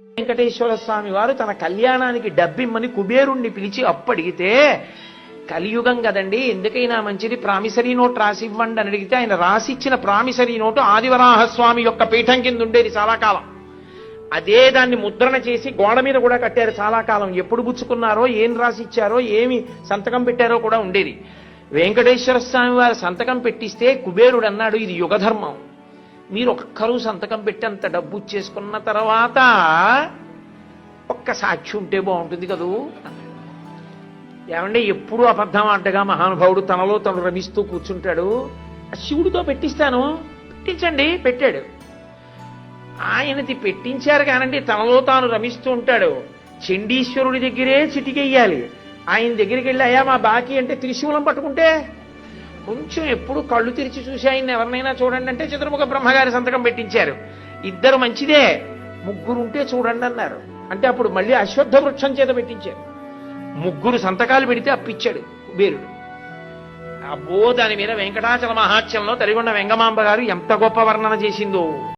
వెంకటేశ్వర స్వామి వారు తన కళ్యాణానికి డబ్బిమ్మని కుబేరుణ్ణి పిలిచి అప్పు అడిగితే, కలియుగం కదండి, ఎందుకైనా మంచిది ప్రామిసరీ నోట్ రాసి ఇవ్వండి అని అడిగితే ఆయన రాసిచ్చిన ప్రామిసరీ నోటు ఆదివరాహస్వామి యొక్క పీఠం కింద ఉండేది చాలా కాలం. అదే దాన్ని ముద్రణ చేసి గోడ మీద కూడా కట్టారు చాలా కాలం. ఎప్పుడు పుచ్చుకున్నారో, ఏం రాసిచ్చారో, ఏమి సంతకం పెట్టారో కూడా ఉండేది. వెంకటేశ్వర స్వామి వారు సంతకం పెట్టిస్తే కుబేరుడు అన్నాడు, ఇది యుగధర్మం, మీరు ఒక్కరూ సంతకం పెట్టి అంత డబ్బు చేసుకున్న తర్వాత ఒక్క సాక్షి ఉంటే బాగుంటుంది కదూ. ఏమంటే ఎప్పుడూ అబద్ధం ఆడ్డగా మహానుభావుడు తనలో తను రమిస్తూ కూర్చుంటాడు. శివుడితో పెట్టిస్తాను, పెట్టించండి, పెట్టాడు. ఆయనది పెట్టించారు కానండి, తనలో తాను రమిస్తూ ఉంటాడు. చండీశ్వరుడి దగ్గరే చిటికెయ్యాలి. ఆయన దగ్గరికి వెళ్ళి అయ్యా మా బాకీ అంటే త్రిశూలం పట్టుకుంటే కొంచెం ఎప్పుడు కళ్ళు తెరిచి చూసి ఆయన ఎవరినైనా చూడండి అంటే చతుర్ముఖ బ్రహ్మగారి సంతకం పెట్టించారు. ఇద్దరు మంచిదే, ముగ్గురుంటే చూడండి అన్నారు. అంటే అప్పుడు మళ్ళీ అశ్వత్థ వృక్షం చేత పెట్టించారు. ముగ్గురు సంతకాలు పెడితే అప్పిచ్చాడు కుబేరుడు. అబ్బో, దాని మీద వెంకటాచల మహాత్యంలో తరిగొండ వెంగమాంబ గారు ఎంత గొప్ప వర్ణన చేసిందో.